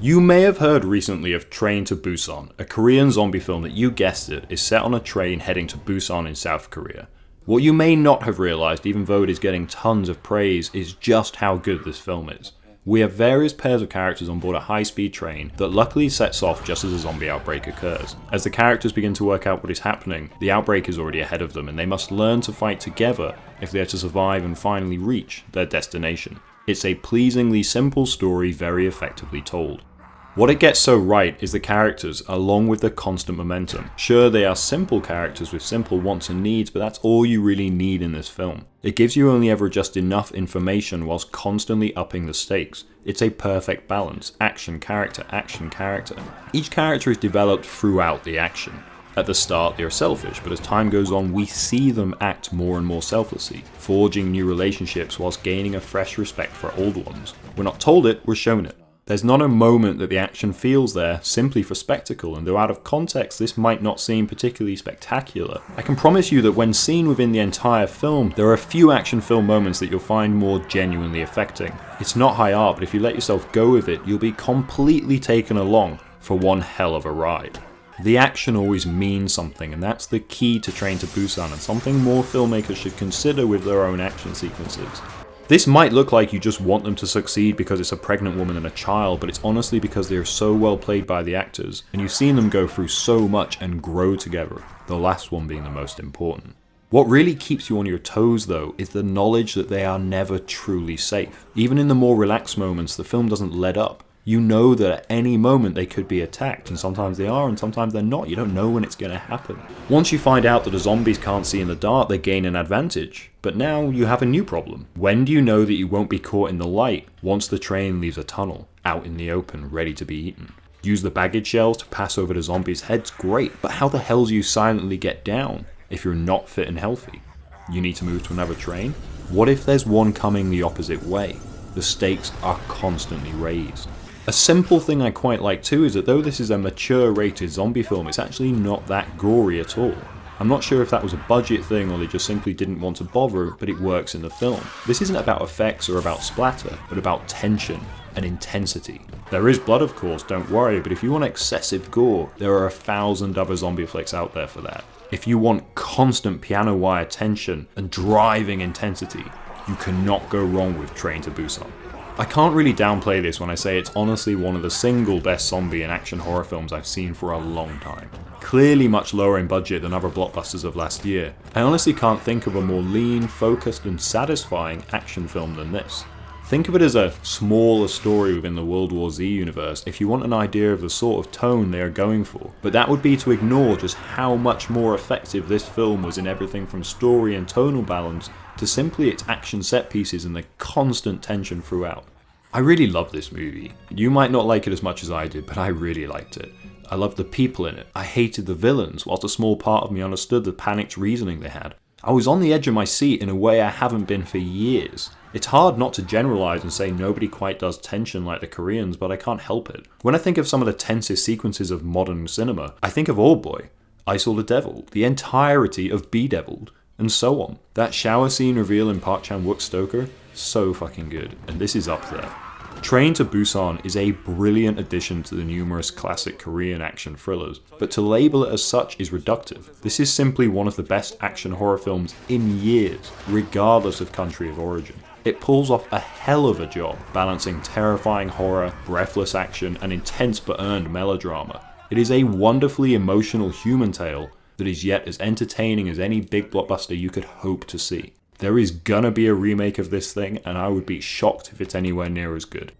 You may have heard recently of Train to Busan, a Korean zombie film that, you guessed it, is set on a train heading to Busan in South Korea. What you may not have realised, even though it is getting tons of praise, is just how good this film is. We have various pairs of characters on board a high-speed train that luckily sets off just as a zombie outbreak occurs. As the characters begin to work out what is happening, the outbreak is already ahead of them and they must learn to fight together if they are to survive and finally reach their destination. It's a pleasingly simple story, very effectively told. What it gets so right is the characters, along with the constant momentum. Sure, they are simple characters with simple wants and needs, but that's all you really need in this film. It gives you only ever just enough information whilst constantly upping the stakes. It's a perfect balance. Action, character, action, character. Each character is developed throughout the action. At the start, they are selfish, but as time goes on, we see them act more and more selflessly, forging new relationships whilst gaining a fresh respect for old ones. We're not told it, we're shown it. There's not a moment that the action feels there simply for spectacle, and though out of context this might not seem particularly spectacular, I can promise you that when seen within the entire film, there are a few action film moments that you'll find more genuinely affecting. It's not high art, but if you let yourself go with it, you'll be completely taken along for one hell of a ride. The action always means something, and that's the key to Train to Busan, and something more filmmakers should consider with their own action sequences. This might look like you just want them to succeed because it's a pregnant woman and a child, but it's honestly because they are so well played by the actors, and you've seen them go through so much and grow together, the last one being the most important. What really keeps you on your toes though is the knowledge that they are never truly safe. Even in the more relaxed moments, the film doesn't let up. You know that at any moment they could be attacked, and sometimes they are and sometimes they're not. You don't know when it's going to happen. Once you find out that the zombies can't see in the dark, they gain an advantage. But now you have a new problem. When do you know that you won't be caught in the light once the train leaves a tunnel, out in the open, ready to be eaten? Use the baggage shelves to pass over the zombies' heads, great, but how the hell do you silently get down if you're not fit and healthy? You need to move to another train? What if there's one coming the opposite way? The stakes are constantly raised. A simple thing I quite like too is that though this is a mature rated zombie film, it's actually not that gory at all. I'm not sure if that was a budget thing or they just simply didn't want to bother, but it works in the film. This isn't about effects or about splatter, but about tension and intensity. There is blood of course, don't worry, but if you want excessive gore, there are 1,000 other zombie flicks out there for that. If you want constant piano wire tension and driving intensity, you cannot go wrong with Train to Busan. I can't really downplay this when I say it's honestly one of the single best zombie and action horror films I've seen for a long time. Clearly much lower in budget than other blockbusters of last year. I honestly can't think of a more lean, focused and satisfying action film than this. Think of it as a smaller story within the World War Z universe if you want an idea of the sort of tone they are going for, but that would be to ignore just how much more effective this film was in everything from story and tonal balance to simply its action set pieces and the constant tension throughout. I really love this movie. You might not like it as much as I did, but I really liked it. I loved the people in it. I hated the villains, whilst a small part of me understood the panicked reasoning they had. I was on the edge of my seat in a way I haven't been for years. It's hard not to generalise and say nobody quite does tension like the Koreans, but I can't help it. When I think of some of the tensest sequences of modern cinema, I think of Oldboy, I Saw the Devil, the entirety of Bedevilled, and so on. That shower scene reveal in Park Chan-wook's Stoker, so fucking good, and this is up there. Train to Busan is a brilliant addition to the numerous classic Korean action thrillers, but to label it as such is reductive. This is simply one of the best action horror films in years, regardless of country of origin. It pulls off a hell of a job, balancing terrifying horror, breathless action, and intense but earned melodrama. It is a wonderfully emotional human tale that is yet as entertaining as any big blockbuster you could hope to see. There is gonna be a remake of this thing, and I would be shocked if it's anywhere near as good.